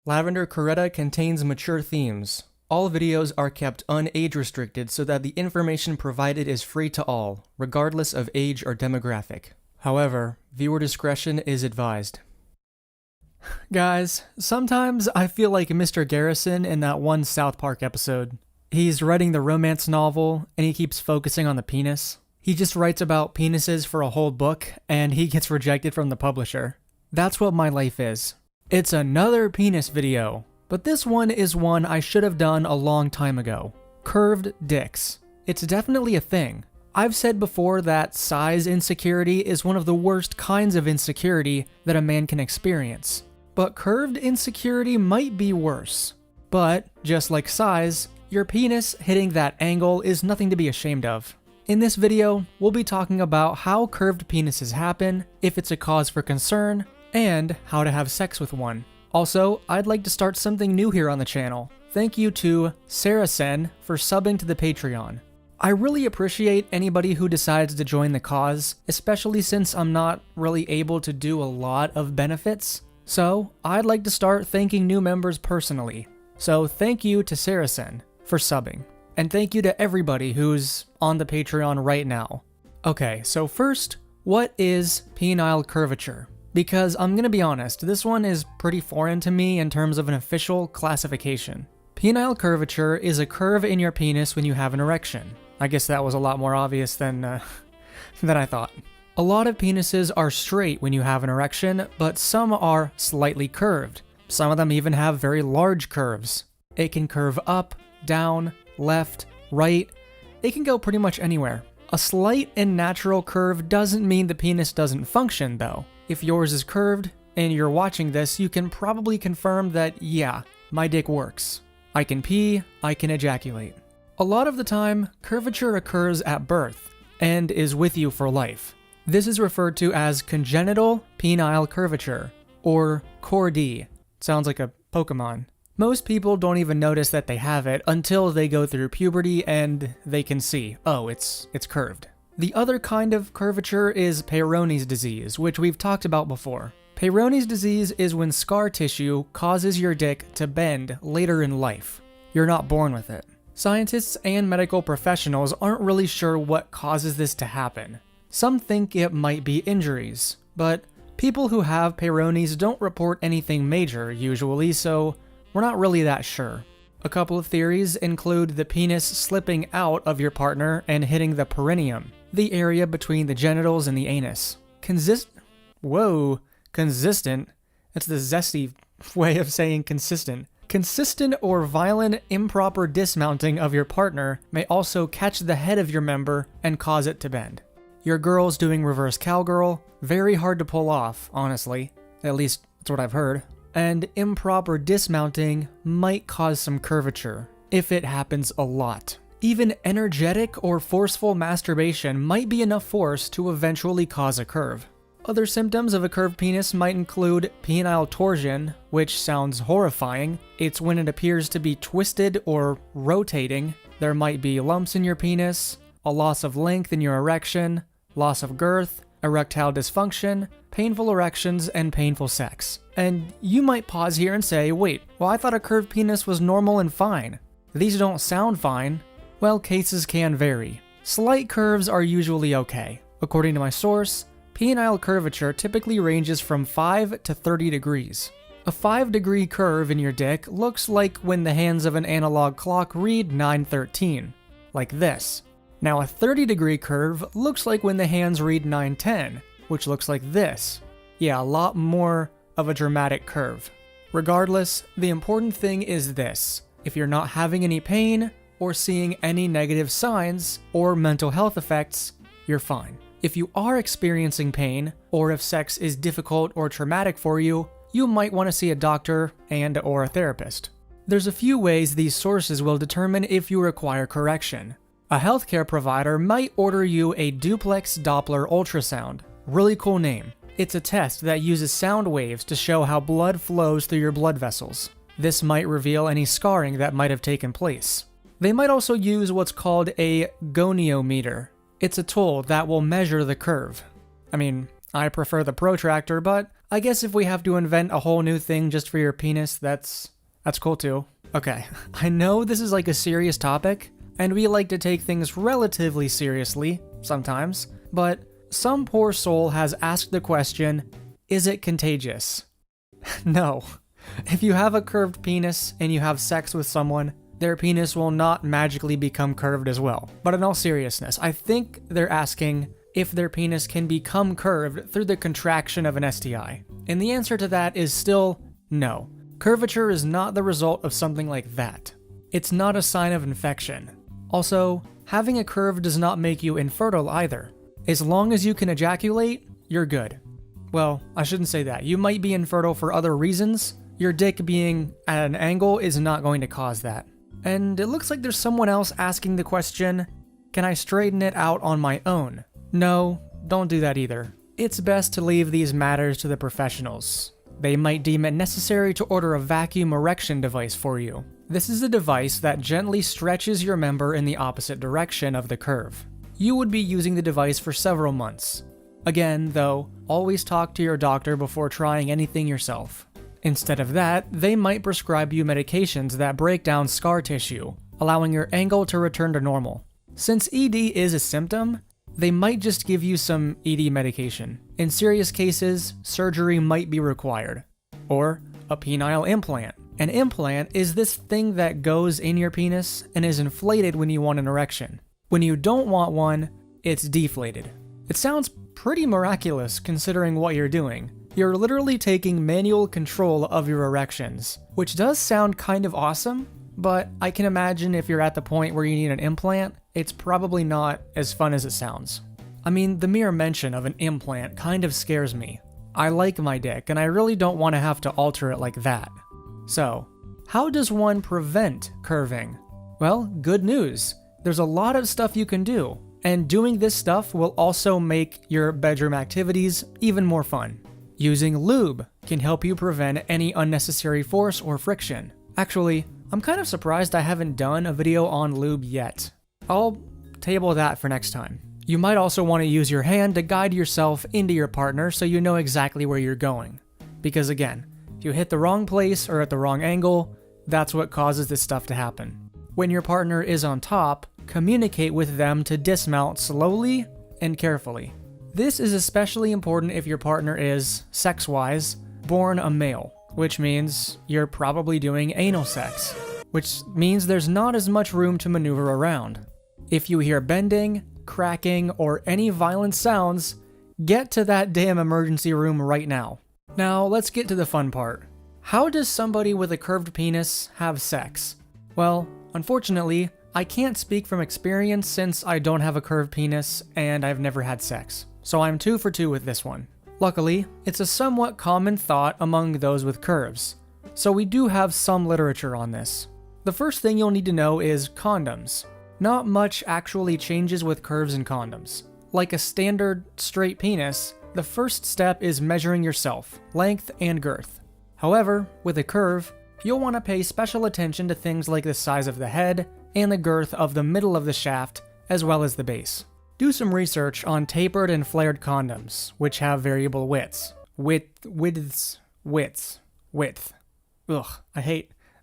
Lavender Corretta contains mature themes. All videos are kept unage restricted so that the information provided is free to all, regardless of age or demographic. However, viewer discretion is advised. Guys, sometimes I feel like Mr. Garrison in that one South Park episode. He's writing the romance novel, and he keeps focusing on the penis. He just writes about penises for a whole book, and he gets rejected from the publisher. That's what my life is. It's another penis video, but this one is one I should have done a long time ago. Curved dicks. It's definitely a thing. I've said before that size insecurity is one of the worst kinds of insecurity that a man can experience. But curved insecurity might be worse. But, just like size, your penis hitting that angle is nothing to be ashamed of. In this video, we'll be talking about how curved penises happen, if it's a cause for concern, and how to have sex with one. Also, I'd like to start something new here on the channel. Thank you to Sarah Sen for subbing to the Patreon. I really appreciate anybody who decides to join the cause, especially since I'm not really able to do a lot of benefits. So, I'd like to start thanking new members personally. So thank you to Sarah Sen for subbing. And thank you to everybody who's on the Patreon right now. Okay, so first, what is penile curvature? Because I'm gonna be honest, this one is pretty foreign to me in terms of an official classification. Penile curvature is a curve in your penis when you have an erection. I guess that was a lot more obvious than I thought. A lot of penises are straight when you have an erection, but some are slightly curved. Some of them even have very large curves. It can curve up, down, left, right. It can go pretty much anywhere. A slight and natural curve doesn't mean the penis doesn't function, though. If yours is curved, and you're watching this, you can probably confirm that, yeah, my dick works. I can pee, I can ejaculate. A lot of the time, curvature occurs at birth, and is with you for life. This is referred to as congenital penile curvature, or CORD. Sounds like a Pokemon. Most people don't even notice that they have it until they go through puberty and they can see, oh, it's curved. The other kind of curvature is Peyronie's disease, which we've talked about before. Peyronie's disease is when scar tissue causes your dick to bend later in life. You're not born with it. Scientists and medical professionals aren't really sure what causes this to happen. Some think it might be injuries, but people who have Peyronie's don't report anything major usually, so we're not really that sure. A couple of theories include the penis slipping out of your partner and hitting the perineum, the area between the genitals and the anus. Consistent? That's the zesty way of saying consistent. Consistent or violent improper dismounting of your partner may also catch the head of your member and cause it to bend. Your girl's doing reverse cowgirl, very hard to pull off, honestly. At least that's what I've heard. And improper dismounting might cause some curvature, if it happens a lot. Even energetic or forceful masturbation might be enough force to eventually cause a curve. Other symptoms of a curved penis might include penile torsion, which sounds horrifying. It's when it appears to be twisted or rotating. There might be lumps in your penis, a loss of length in your erection, loss of girth, erectile dysfunction, painful erections, and painful sex. And you might pause here and say, wait, well, I thought a curved penis was normal and fine. These don't sound fine. Well, cases can vary. Slight curves are usually okay. According to my source, penile curvature typically ranges from 5 to 30 degrees. A 5-degree curve in your dick looks like when the hands of an analog clock read 9:13, like this. Now a 30-degree curve looks like when the hands read 9:10, which looks like this. Yeah, a lot more of a dramatic curve. Regardless, the important thing is this. If you're not having any pain, or seeing any negative signs, or mental health effects, you're fine. If you are experiencing pain, or if sex is difficult or traumatic for you, you might want to see a doctor and/or a therapist. There's a few ways these sources will determine if you require correction. A healthcare provider might order you a duplex Doppler ultrasound. Really cool name. It's a test that uses sound waves to show how blood flows through your blood vessels. This might reveal any scarring that might have taken place. They might also use what's called a goniometer. It's a tool that will measure the curve. I mean, I prefer the protractor, but I guess if we have to invent a whole new thing just for your penis, that's cool too. Okay, I know this is like a serious topic, and we like to take things relatively seriously sometimes, but some poor soul has asked the question, is it contagious? No. If you have a curved penis and you have sex with someone, their penis will not magically become curved as well. But in all seriousness, I think they're asking if their penis can become curved through the contraction of an STI. And the answer to that is still no. Curvature is not the result of something like that. It's not a sign of infection. Also, having a curve does not make you infertile either. As long as you can ejaculate, you're good. Well, I shouldn't say that. You might be infertile for other reasons. Your dick being at an angle is not going to cause that. And it looks like there's someone else asking the question, can I straighten it out on my own? No, don't do that either. It's best to leave these matters to the professionals. They might deem it necessary to order a vacuum erection device for you. This is a device that gently stretches your member in the opposite direction of the curve. You would be using the device for several months. Again, though, always talk to your doctor before trying anything yourself. Instead of that, they might prescribe you medications that break down scar tissue, allowing your angle to return to normal. Since ED is a symptom, they might just give you some ED medication. In serious cases, surgery might be required. Or a penile implant. An implant is this thing that goes in your penis and is inflated when you want an erection. When you don't want one, it's deflated. It sounds pretty miraculous considering what you're doing. You're literally taking manual control of your erections, which does sound kind of awesome, but I can imagine if you're at the point where you need an implant, it's probably not as fun as it sounds. I mean, the mere mention of an implant kind of scares me. I like my dick, and I really don't want to have to alter it like that. So, how does one prevent curving? Well, good news. There's a lot of stuff you can do, and doing this stuff will also make your bedroom activities even more fun. Using lube can help you prevent any unnecessary force or friction. Actually, I'm kind of surprised I haven't done a video on lube yet. I'll table that for next time. You might also want to use your hand to guide yourself into your partner so you know exactly where you're going. Because again, if you hit the wrong place or at the wrong angle, that's what causes this stuff to happen. When your partner is on top, communicate with them to dismount slowly and carefully. This is especially important if your partner is, sex-wise, born a male, which means you're probably doing anal sex, which means there's not as much room to maneuver around. If you hear bending, cracking, or any violent sounds, get to that damn emergency room right now. Now, let's get to the fun part. How does somebody with a curved penis have sex? Well, unfortunately, I can't speak from experience since I don't have a curved penis and I've never had sex. So I'm 2 for 2 with this one. Luckily, it's a somewhat common thought among those with curves. So we do have some literature on this. The first thing you'll need to know is condoms. Not much actually changes with curves and condoms. Like a standard straight penis, the first step is measuring yourself, length and girth. However, with a curve, you'll want to pay special attention to things like the size of the head and the girth of the middle of the shaft, as well as the base. Do some research on tapered and flared condoms, which have variable widths. Width. Ugh,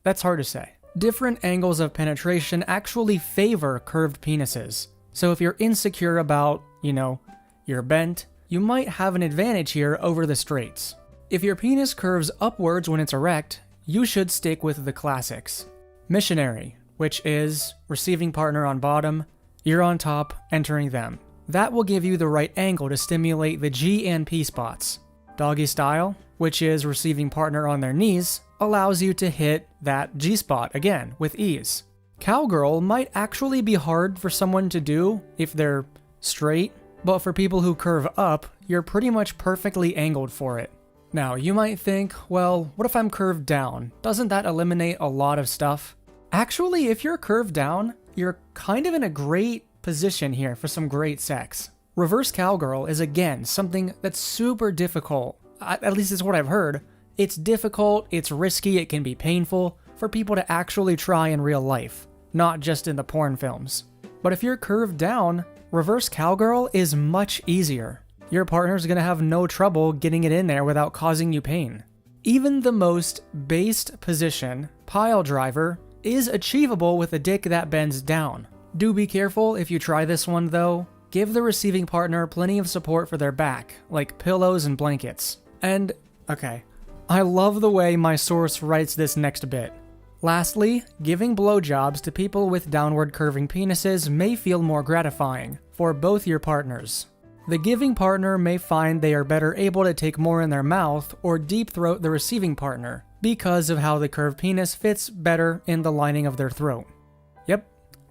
that's hard to say. Different angles of penetration actually favor curved penises. So if you're insecure about, you're bent, you might have an advantage here over the straights. If your penis curves upwards when it's erect, you should stick with the classics. Missionary, which is receiving partner on bottom, you're on top, entering them. That will give you the right angle to stimulate the G and P spots. Doggy style, which is receiving partner on their knees, allows you to hit that G spot again with ease. Cowgirl might actually be hard for someone to do if they're straight, but for people who curve up, you're pretty much perfectly angled for it. Now, you might think, well, what if I'm curved down? Doesn't that eliminate a lot of stuff? Actually, if you're curved down, you're kind of in a great position here for some great sex. Reverse cowgirl is again something that's super difficult. At least it's what I've heard. It's difficult, it's risky, it can be painful for people to actually try in real life, not just in the porn films. But if you're curved down, reverse cowgirl is much easier. your partner's gonna have no trouble getting it in there without causing you pain. Even the most based position, pile driver, is achievable with a dick that bends down. Do be careful if you try this one though. Give the receiving partner plenty of support for their back, like pillows and blankets. And, okay, I love the way my source writes this next bit. Lastly, giving blowjobs to people with downward curving penises may feel more gratifying for both your partners. The giving partner may find they are better able to take more in their mouth or deep throat the receiving partner because of how the curved penis fits better in the lining of their throat. Yep,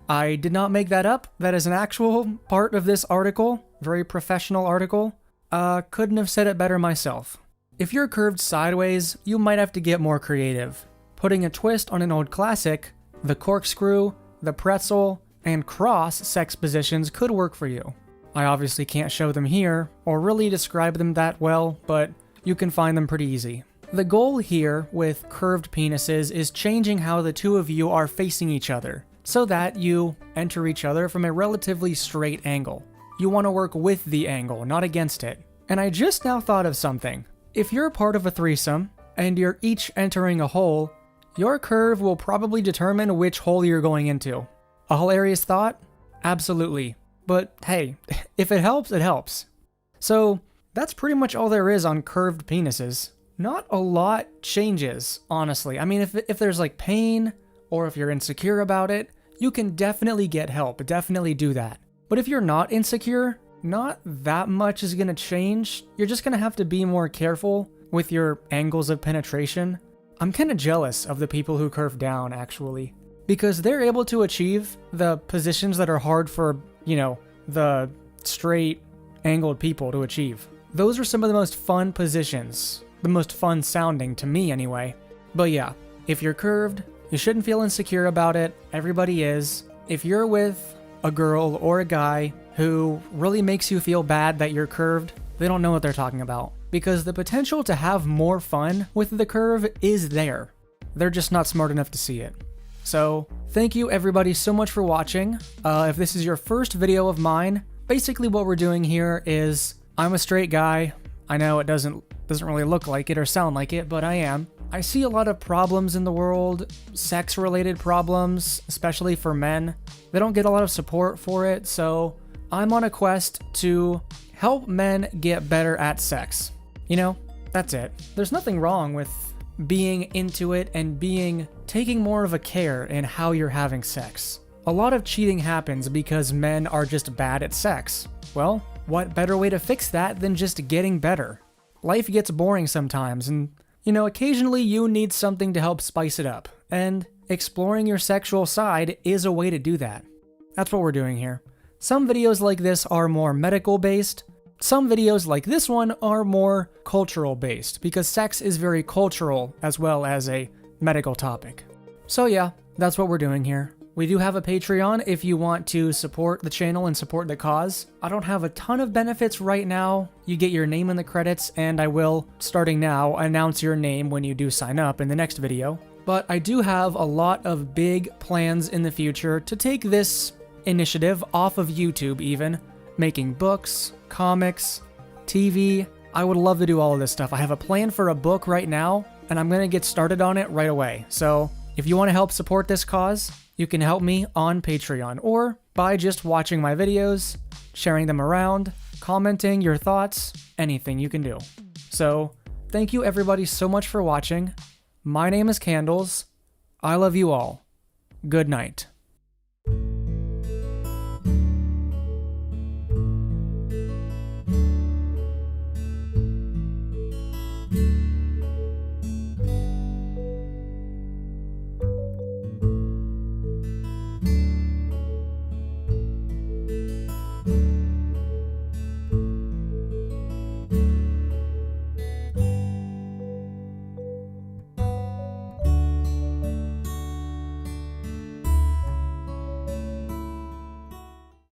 I did not make that up. That is an actual part of this article, very professional article. Couldn't have said it better myself. If you're curved sideways, you might have to get more creative. Putting a twist on an old classic, the corkscrew, the pretzel, and cross sex positions could work for you. I obviously can't show them here, or really describe them that well, but you can find them pretty easy. The goal here with curved penises is changing how the two of you are facing each other, so that you enter each other from a relatively straight angle. You want to work with the angle, not against it. And I just now thought of something. If you're part of a threesome, and you're each entering a hole, your curve will probably determine which hole you're going into. A hilarious thought? Absolutely. But hey, if it helps, it helps. So that's pretty much all there is on curved penises. Not a lot changes, honestly. I mean, if there's like pain, or if you're insecure about it, you can definitely get help, definitely do that. But if you're not insecure, not that much is gonna change. You're just gonna have to be more careful with your angles of penetration. I'm kind of jealous of the people who curve down, actually, because they're able to achieve the positions that are hard for, you know, the straight angled people to achieve. Those are some of the most fun positions, the most fun sounding to me anyway. But yeah, if you're curved, you shouldn't feel insecure about it. Everybody is. If you're with a girl or a guy who really makes you feel bad that you're curved, they don't know what they're talking about. Because the potential to have more fun with the curve is there. They're just not smart enough to see it. So, thank you everybody so much for watching. If this is your first video of mine, basically what we're doing here is, I'm a straight guy. I know it doesn't really look like it or sound like it, but I am. I see a lot of problems in the world, sex-related problems, especially for men. They don't get a lot of support for it, so I'm on a quest to help men get better at sex. You know, that's it. There's nothing wrong with being into it and taking more of a care in how you're having sex. A lot of cheating happens because men are just bad at sex. Well, what better way to fix that than just getting better? Life gets boring sometimes, and, you know, occasionally you need something to help spice it up, and exploring your sexual side is a way to do that. That's what we're doing here. Some videos like this are more medical-based. Some videos like this one are more cultural-based, because sex is very cultural as well as a medical topic. So yeah, that's what we're doing here. We do have a Patreon if you want to support the channel and support the cause. I don't have a ton of benefits right now. You get your name in the credits, and I will, starting now, announce your name when you do sign up in the next video. But I do have a lot of big plans in the future to take this initiative off of YouTube even, making books, comics, TV. I would love to do all of this stuff. I have a plan for a book right now, and I'm gonna get started on it right away. So if you want to help support this cause, you can help me on Patreon, or by just watching my videos, sharing them around, commenting your thoughts, anything you can do. So thank you everybody so much for watching. My name is Candles. I love you all. Good night.